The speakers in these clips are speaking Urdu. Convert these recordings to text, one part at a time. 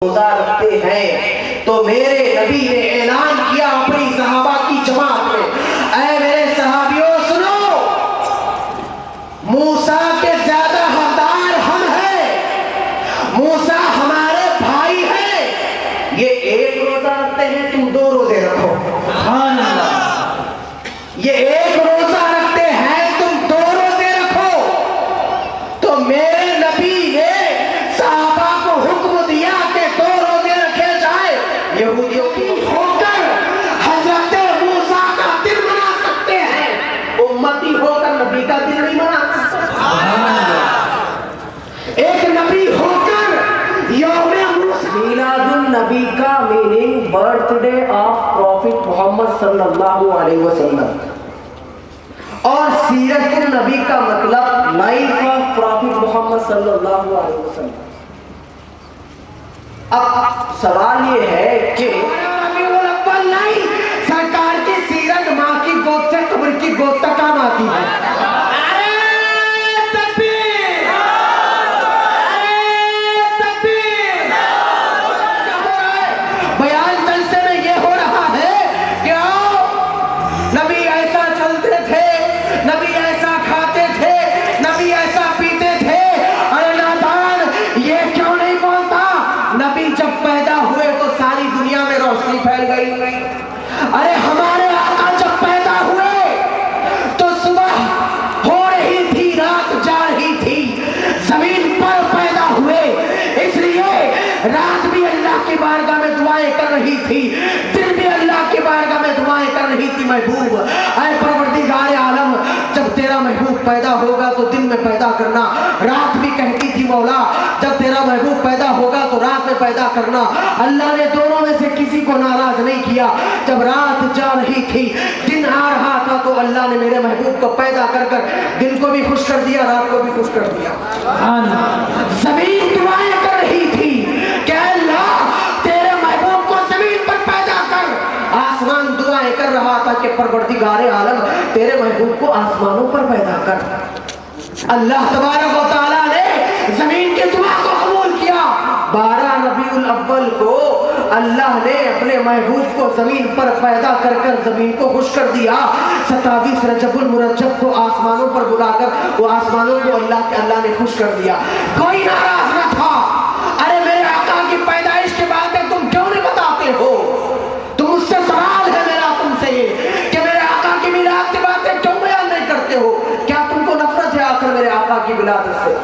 روزہ رکھتے ہیں تو میرے نبی نے اعلان کیا اپنی صحابہ کی جماعت میں، اے میرے صحابیوں سنو، موسیٰ کے زیادہ حقدار ہم ہیں، موسیٰ ہمارے بھائی ہیں، یہ ایک روزہ رکھتے ہیں تم دو روزے رکھو، سبحان اللہ، یہ ایک روزہ رکھتے ہیں تم دو روزے رکھو، تو میرے نبی نے صحابہ کو حکم دیا کہ دو روزے رکھے جائے۔ یہودیوں کی ہو کر حضرت موسیٰ کا دن منا سکتے ہیں، امتی ہو کر نبی کا دن نہیں منا سکتے۔ ایک نبی ہو کر یوم موسیٰ، میلاد النبی کا meaning birthday of prophet Muhammad صلی اللہ علیہ وسلم، اور سیرت النبی کا مطلب لائف آف پروفٹ محمد صلی اللہ علیہ وسلم۔ اب سوال یہ ہے کہ ربیع الاول نہیں، سرکار کی سیرت ماں کی گود سے قبر کی گود تک کام آتی ہے۔ بیان جلسے میں یہ ہو رہا ہے کہ آؤ، نبی ایسا چلتے تھے، نبی ایسا کھاتے تھے، نبی ایسا پیتے تھے، ارے نادان یہ کیوں نہیں بولتا؟ نبی جب پیدا ہوئے تو ساری دنیا میں روشنی پھیل گئی۔ ارے ہمارے آقا جب پیدا ہوئے تو صبح ہو رہی تھی، رات جا رہی تھی، زمین پر پیدا ہوئے، اس لیے رات بھی اللہ کی بارگاہ میں دعائیں کر رہی تھی، دن بھی اللہ کی بارگاہ میں دعائیں کر رہی تھی۔ محبوب اے پروردگار عالم، جب تیرا محبوب پیدا ہوگا تو دن میں پیدا کرنا، رات بھی کہتی تھی مولا جب تیرا محبوب پیدا ہوگا تو رات میں پیدا کرنا۔ اللہ نے دونوں میں سے کسی کو ناراض نہیں کیا۔ جب رات جا رہی تھی، دن آ رہا تھا تو اللہ نے میرے محبوب کو پیدا کر کر دن کو بھی خوش کر دیا، رات کو بھی خوش کر دیا۔ زمین دعائیں کر رہی تھی کہ اللہ تیرے محبوب کو زمین پر پیدا کر، آسمان دعائیں کر رہا تھا کہ پروردگار عالم تیرے محبوب کو آسمانوں پر پیدا کر۔ اللہ تبارک و تعالیٰ نے زمین کی دعا کو قبول کیا۔ 12 ربیع الاول کو اللہ نے اپنے محبوب کو زمین پر پیدا کر کر زمین کو خوش کر دیا۔ 27 رجب المرجب کو آسمانوں پر بلا کر وہ آسمانوں کو اللہ نے خوش کر دیا۔ کوئی ناراض نہ تھا۔ ارے میرے آقا کی پیدائش کے بعد تم کیوں نہیں بتاتے ہو؟ تم مجھ سے سوال ہے میرا تم سے یہ کہ میرے آقا کی میلاد کی باتیں کیوں بیان نہیں کرتے ہو؟ کیا تم کو نفرت ہے آخر میرے آقا کی ولادت سے؟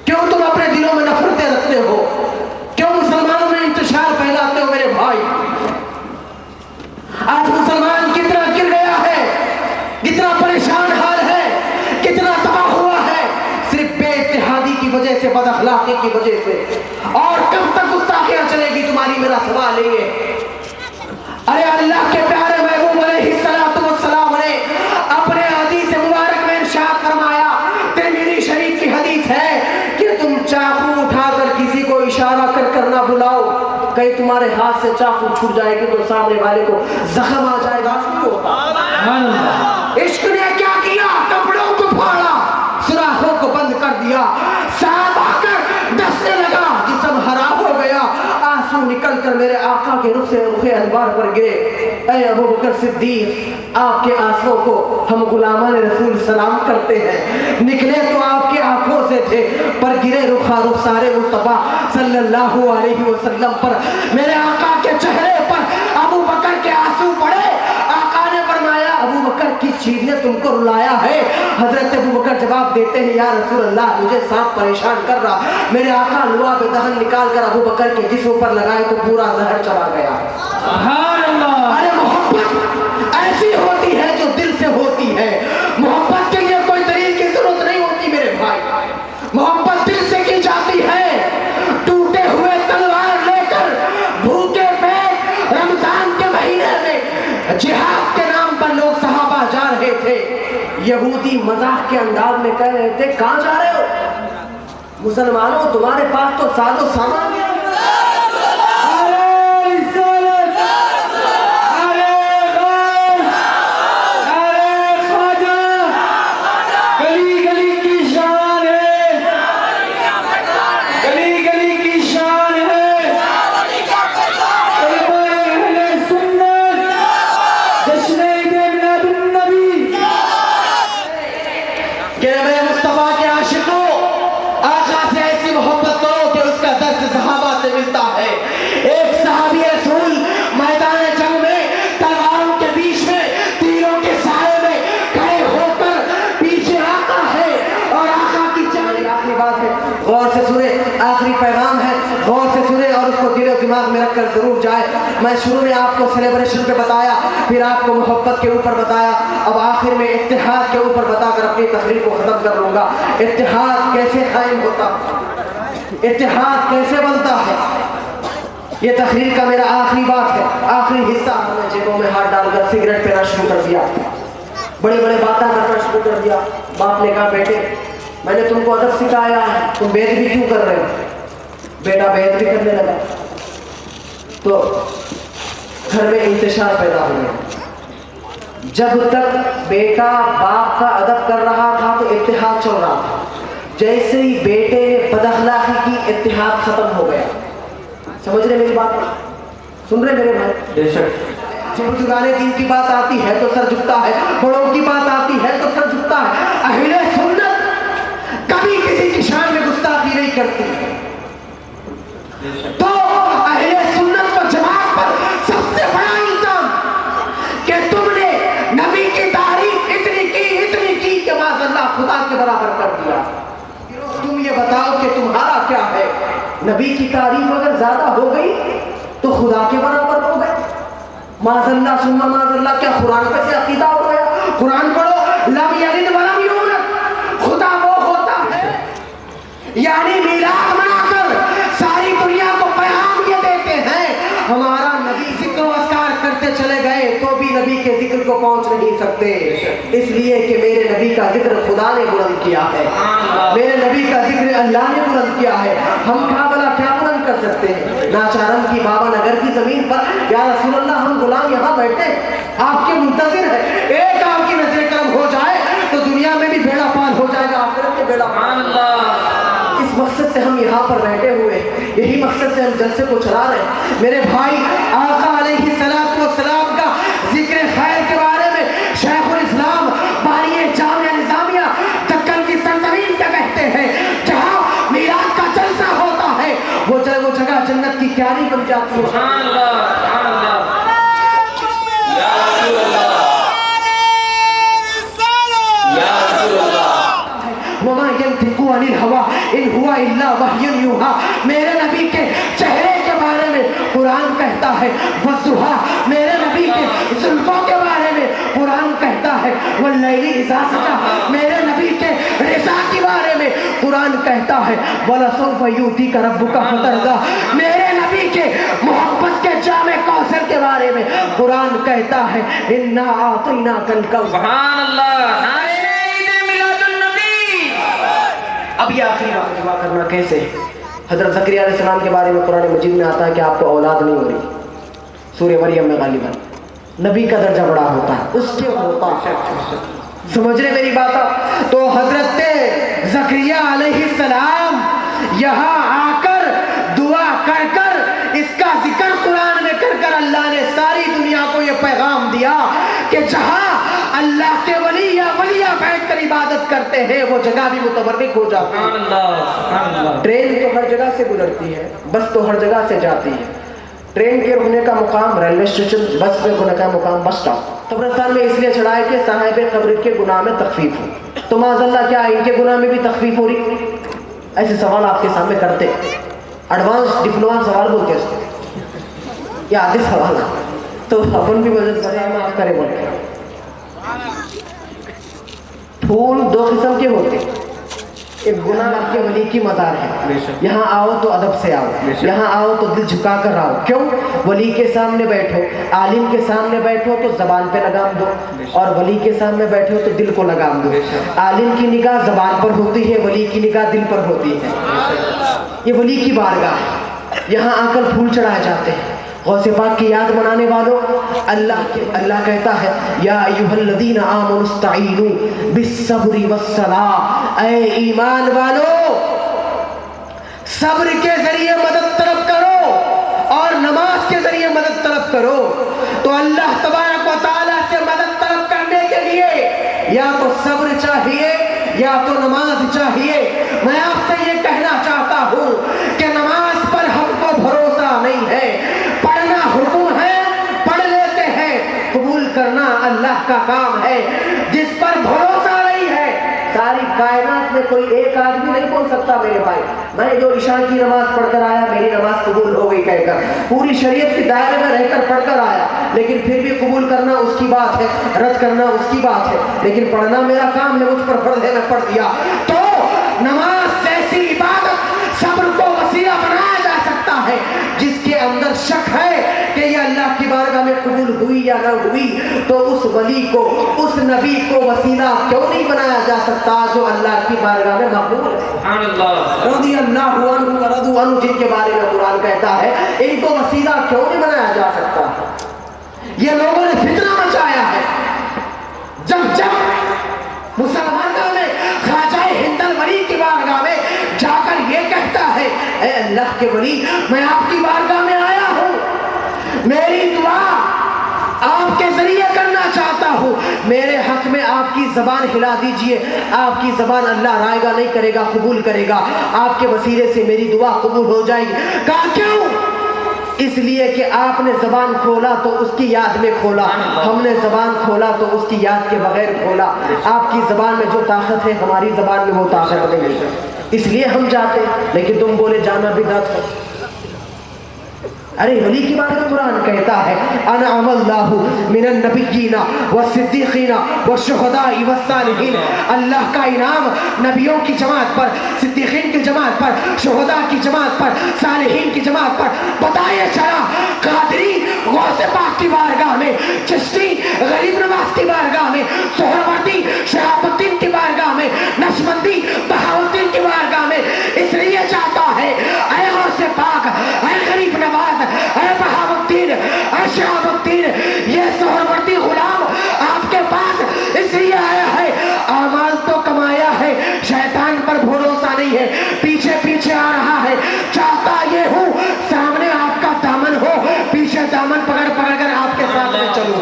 کیوں تم اپنے دلوں میں نفرتیں رکھتے ہو؟ کیوں مسلمانوں میں انتشار پھیلاتے ہو میرے بھائی؟ آج مسلمان کتنا گر گیا ہے، کتنا پریشان حال ہے، کتنا تباہ ہوا ہے، صرف بے اتحادی کی وجہ سے، بد اخلاقی کی وجہ سے۔ اور کب تک گستاخیاں چلے گی تمہاری؟ میرا سوال یہ ہے۔ ارے اللہ کے پیارے محبوب علیہ السلام نے اپنے حدیث مبارک میں ارشاد فرمایا، ترمذی شریف کی حدیث ہے کہ تم چاقو اٹھا کر کسی کو اشارہ کر کر نہ بلاؤ، کہیں تمہارے ہاتھ سے چاقو چھوٹ جائے گی تو سامنے والے کو زخم آ جائے گا۔ عشق نے کیا کیا؟ کپڑوں کو پھاڑا، سوراخوں کو بند کر دیا، سانپ آ کر ڈسنے لگا، جسم ہرا ہو گیا، آنسو نکل کر میرے آقا کے رخ سے رخ انوار پر گرے۔ اے ابو بکر صدیق، آپ کے آنسوں کو ہم غلامان رسول سلام کرتے ہیں، نکلے تو آپ کے آنکھوں سے تھے پر گرے رخسار مصطفیٰ صلی اللہ علیہ وسلم پر۔ میرے آقا کے چہرے پر ابو بکر کے آنسو پڑے۔ آقا نے فرمایا، ابو بکر کس چیز نے تم کو رلایا ہے؟ حضرت ابو بکر جواب دیتے ہیں، یا رسول اللہ مجھے سانپ پریشان کر رہا۔ میرے آقا لعاب دہن نکال کر ابو بکر کے جسم پر لگائے تو پورا زہر چلا گیا۔ سبحان اللہ۔ ارے محبت ایسی ہوتی ہے جو دل سے ہوتی ہے، محبت کے لیے کوئی دلیل کی ضرورت نہیں ہوتی میرے بھائی، محبت دل سے کی جاتی ہے۔ ٹوٹے ہوئے تلوار لے کر بھوکے پیٹ رمضان کے مہینے میں جہاد کے نام پر لوگ صحابہ جا رہے تھے، یہودی مزاح کے انداز میں کہہ رہے تھے کہاں جا رہے ہو؟ مسلمانوں تمہارے پاس تو ساز و سامان ہے۔ گلی کی شان ہے، دماغ میں رکھ کر ضرور جائے. میں شروع میں آپ کو سیلیبریشن پہ بتایا, پھر آپ کو محبت کے اوپر بتایا, اب آخر میں اتحاد کے اوپر بتا کر اپنی تقریر کو ختم کر لوں گا. اتحاد کیسے قائم ہوتا, اتحاد کیسے بنتا ہے, یہ تقریر کا میرا آخری بات ہے, آخری حصہ. ہم نے جیبوں میں ہاتھ ڈال کر سگریٹ پینا شروع کر دیا, بڑے بڑے باتیں کرنا شروع کر دیا. باپ نے کہا بیٹے میں نے تم کو ادب سکھایا ہے, تم بیت بھی کیوں کر رہے ہو؟ بیٹا بیت بھی کرنے لگا تو گھر میں انتشار پیدا ہو گیا. جب تک بیٹا باپ کا ادب کر رہا تھا تو اتحاد چل رہا تھا. جیسے ہی بیٹے نے بد اخلاقی کی, اتحاد ختم ہو گیا. سمجھ رہے میری بات, سن رہے میرے بھائی؟ بے شک. جب بزرگان دین کی بات آتی ہے تو سر جھکتا ہے, بڑوں کی بات آتی ہے تو سر جھکتا ہے. اہل سنت کبھی کسی کی شان میں گستاخی نہیں کرتی. تو اہل سنت و جماعت پر سب سے بڑا الزام کہ تم نے نبی کی تعریف اتنی کی کہ معاذ اللہ خدا کے برابر کر دیا. تم یہ بتاؤ کہ تمہارا کیا ہے؟ نبی کی تعریف اگر زیادہ ہو گئی تو خدا کے برابر ہو گئے. معاذ اللہ ثم معاذ اللہ, کیا قرآن پہ سے عقیدہ ہو گیا؟ قرآن پڑھو, لم یلد ولم یولد, خدا وہ ہوتا ہے. یعنی میلاد منا کر ساری دنیا کو پیغام یہ دیتے ہیں ہمارا نبی ذکر و اذکار کرتے چلے گئے تو بھی نبی کے ذکر کو پہنچ نہیں سکتے, اس لیے کہ میرے نبی کا ذکر خدا نے بلند کیا ہے, میرے نبی کا ذکر اللہ نے بلند کیا ہے. ہم کیا بلند کر سکتے ہیں؟ ناچارن کی بابا نگر کی زمین پر یا رسول اللہ ہم غلام یہاں بیٹھے آپ کے منتظر ہیں. ایک آپ کی نظر کرم ہو جائے تو دنیا میں بھی بیڑا پار ہو جائے گا, آخرت میں بیڑا پار. اس مقصد سے ہم یہاں پر بیٹھے ہوئے, یہی مقصد سے ہم جلسے کو چلا رہے ہیں. میرے بھائی آقا علیہ السلام کا ذکر خیر کے بارے میں شیخ الاسلام بانی جامعہ نظامیہ دکن کی سرزمین سے کہتے ہیں جہاں میلاد کا جلسہ ہوتا ہے وہ جگہ جنت کی کیاری بن جاتی ہے. سبحان اللہ, سبحان اللہ. یا رسول اللہ, یا رسول اللہ. وما ينطق عن الهوى ان هو الا وحی یوحی. میرے نبی کے چہرے کے بارے میں قرآن کہتا ہے والضحیٰ. میرے نبی کے زلفوں کے بارے میں قرآن کہتا ہے واللیل اذا سجا. میرے نبی کے رضا کے بارے میں قرآن کہتا ہے وَلَسَوْفَ يُؤْتِيكَ رَبُّكَ فَتَرْضَىٰ. میرے نبی کے محبت کے جام کوثر کے بارے میں قرآن کہتا ہے اِنَّا أَعْطَيْنَاكَ الْكَوْثَرَ. سبحان اللہ. اب یہ آخری بات دعا کرنا کیسے؟ حضرت زکریا علیہ السلام کے بارے میں قرآن مجید میں آتا ہے کہ آپ کو اولاد نہیں ہو رہی. سورہ مریم میں غالباً نبی کا درجہ بڑا ہوتا ہے, اس کے ہوتا ہے. سمجھ رہے میری بات؟ تو حضرت زکریا علیہ السلام یہاں آ کر دعا کر کر اس کا ذکر قرآن میں کر کر اللہ نے ساری دنیا کو یہ پیغام دیا کہ جہاں اللہ کے ولی یا ولیہ بیٹھ کر عبادت کرتے ہیں وہ جگہ بھی متبرک ہو جاتی ہے. ٹرین تو ہر جگہ سے گزرتی ہے, بس تو ہر جگہ سے جاتی ہے. ٹرین کے رکنے کا مقام ریلوے اسٹیشن, بس پہ رکنے کا مقام بس اسٹاپ. قبرستان میں اس لیے چڑھائے کہ صاحب قبر کے گناہ میں تخفیف ہو. تو معاذ اللہ کیا ان کے گناہ میں بھی تخفیف ہو رہی؟ ایسے سوال آپ کے سامنے کرتے, ایڈوانس ڈپلوما سوال بولتے ہیں اس کو, یہ آدھے سوال ہے تو اپن بھی مدد کریں, معاف کریں بول کے. پھول دو قسم کے ہوتے, ایک گناہ آپ کے ولی کی مزار ہے, یہاں آؤ تو ادب سے آؤ, یہاں آؤ تو دل جھکا کر آؤ. کیوں؟ ولی کے سامنے بیٹھو, عالم کے سامنے بیٹھو تو زبان پہ لگام دو, اور ولی کے سامنے بیٹھو تو دل کو لگام دو. عالم کی نگاہ زبان پر ہوتی ہے, ولی کی نگاہ دل پر ہوتی ہے. یہ ولی کی بارگاہ ہے, یہاں آ کر پھول چڑھائے جاتے ہیں. غوث پاک کی یاد منانے والوں اللہ کہتا ہے یا ایھا الذین آمنوا استعینوا بالصبر والصلاۃ. اے ایمان والو صبر کے ذریعے مدد طلب کرو اور نماز کے ذریعے مدد طلب کرو. تو اللہ تبارک و تعالیٰ سے مدد طلب کرنے کے لیے یا تو صبر چاہیے یا تو نماز چاہیے. میں آپ سے یہ کہنا چاہتا ہوں کہ نماز پر ہم کو بھروسہ نہیں ہے. پڑھنا حکم ہے, پڑھ لیتے ہیں, قبول کرنا اللہ کا کام ہے. جس پر بھروسہ نہیں ہے, ساری کائنات میں کوئی ایک آدمی نہیں بول سکتا میرے بھائی میں جو عشاء کی نماز پڑھ کر آیا میری نماز قبول ہو گئی, کہہ کر پوری شریعت کے دائرے میں رہ کر پڑھ کر آیا، لیکن پھر بھی قبول کرنا اس کی بات ہے، رد کرنا اس کی بات ہے، لیکن پڑھنا میرا کام ہے، مجھ پر فرض ہے، میں پڑھ دیا۔ تو نماز جیسی عبادت صبر کو وسیلہ بنایا جا سکتا ہے، جس کے اندر شک ہے کہ یہ اللہ کی بارگاہ میں قبول ہوئی یا نہ ہوئی، تو اس ولی کو، اس نبی کو وسیلہ کیوں نہیں بنایا جا سکتا جو اللہ کی بارگاہ میں مقبول ہے؟ سبحان اللہ، رضی اللہ عنہ ورضوا عنہ، جن کے بارے میں قرآن کہتا ہے ان کو وسیلہ کیوں نہیں بنایا جا سکتا؟ یہ لوگوں نے فتنہ مچایا ہے۔ جب مسلمانوں نے خواجہ ہند الولی کی بارگاہ میں جا کر یہ کہتا ہے، اے اللہ کے ولی، میں آپ کی بارگاہ میں آیا ہوں، میری دعا آپ کے ذریعے کرنا چاہتا ہوں، میرے حق میں آپ کی زبان ہلا دیجئے، آپ کی زبان اللہ رائے گا نہیں کرے گا، قبول کرے گا، آپ کے وسیلے سے میری دعا قبول ہو جائے گی۔ کہا کیوں؟ اس لیے کہ آپ نے زبان کھولا تو اس کی یاد میں کھولا، ہم نے زبان کھولا تو اس کی یاد کے بغیر کھولا۔ آپ کی زبان میں جو طاقت ہے ہماری زبان میں وہ طاقت نہیں ہے، اس لیے ہم جاتے، لیکن تم بولے جانا بدعت ہے۔ ارے ولی کی بات قرآن کہتا ہے، انعم اللہ من النبیین والصدیقین والشہداء والصالحین، اللہ کا انعام نبیوں کی جماعت پر، صدیقین کی جماعت پر، شہداء کی جماعت پر، صالحین کی جماعت پر بتایا چلا۔ قادری غوث پاک کی بارگاہ میں، چشتی غریب نواز کی بارگاہ میں، سہروردی شہاب الدین کی بارگاہ میں، نقشبندی بہاؤالدین کی بارگاہ میں اس لیے چاہتا ہے، اے غوث پاک، اے غریب نواز، اے بہاؤالدین، اے شہاب الدین، یہ سہروردی غلام آپ کے پاس اس لیے آیا ہے، اعمال تو کمایا ہے، شیطان پر بھروسہ نہیں ہے، پیچھے پیچھے آ رہا ہے، چاہتا یہ ہوں سامنے آپ کا دامن ہو، پیچھے دامن پکڑ پکڑ کر آپ کے ساتھ میں چلو۔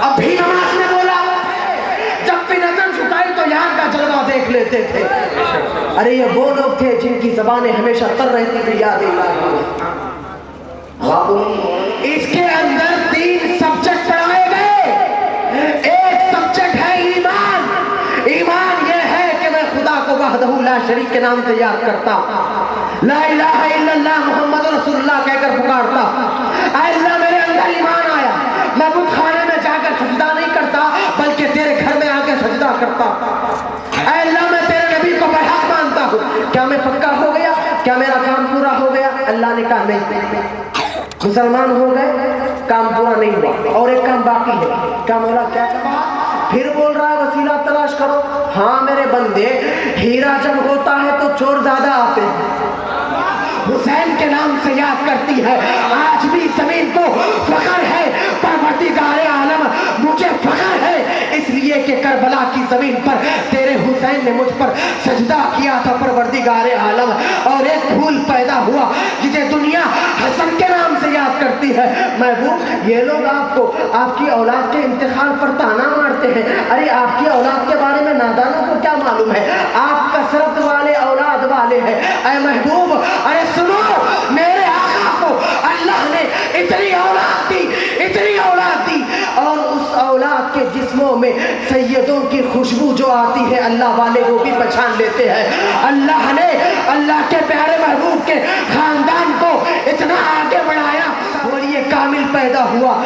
اب بھی نماز میں بولا، جب بھی نظر جھکائی تو یار کا جلوہ دیکھ لیتے تھے۔ ارے یہ وہ لوگ تھے جن کی زبانیں ہمیشہ تر رہتی تھی یاد الہی۔ اس کے اندر 3 سبجیکٹ پڑھائے گئے۔ ایک سبجیکٹ ہے ایمان۔ ایمان یہ ہے کہ میں خدا کو وحدہ لا شریک کے نام سے یاد کرتا، لا الہ الا اللہ محمد رسول اللہ کہہ کر پکارتا، اے اللہ میرے اندر ایمان آیا، میں بت خانے میں جا کر سجدہ نہیں کرتا بلکہ تیرے گھر میں آ کے سجدہ کرتا، اے اللہ میں تیرے نبی کو برحق مانتا ہوں۔ کیا میں پکا ہو گیا؟ کیا میرا کام پورا ہو گیا؟ اللہ نے کہا نہیں، مسلمان ہو گئے، کام پورا نہیں ہوا، اور ایک کام باقی ہے۔ کیا مولا کیا کہا؟ پھر بول رہا ہے وسیلہ تلاش کرو۔ ہاں میرے بندے، ہیرا جب ہوتا ہے تو چور زیادہ آتے ہیں، حسین کے نام سے یاد کرتی ہے، آج بھی زمین کو فخر ہے، پروردگار عالم مجھے فخر ہے، اس لیے کہ کربلا کی زمین پر تیرے حسین نے مجھ پر سجدہ کیا تھا پروردگار عالم، اور ایک پھول پیدا ہوا جسے دنیا حسن کے نام سے یاد کرتی ہے۔ محبوب، یہ لوگ آپ کو آپ کی اولاد کے انتخاب پر تانا مارتے ہیں۔ ارے آپ کی اولاد کے بارے میں نادانوں کو کیا معلوم ہے؟ آپ کثرت والے اولاد والے ہیں۔ اے محبوب، ارے سنو، میرے آقا کو اللہ نے اتنی اولاد دی، اتنی اولاد دی، اور اس اولاد کے جسموں میں سیدوں کی خوشبو جو آتی ہے اللہ والے وہ بھی پہچان لیتے ہیں۔ اللہ نے اللہ کے پیارے محبوب کے خاندان کو اتنا آگے بڑھایا اور یہ کامل پیدا ہوا۔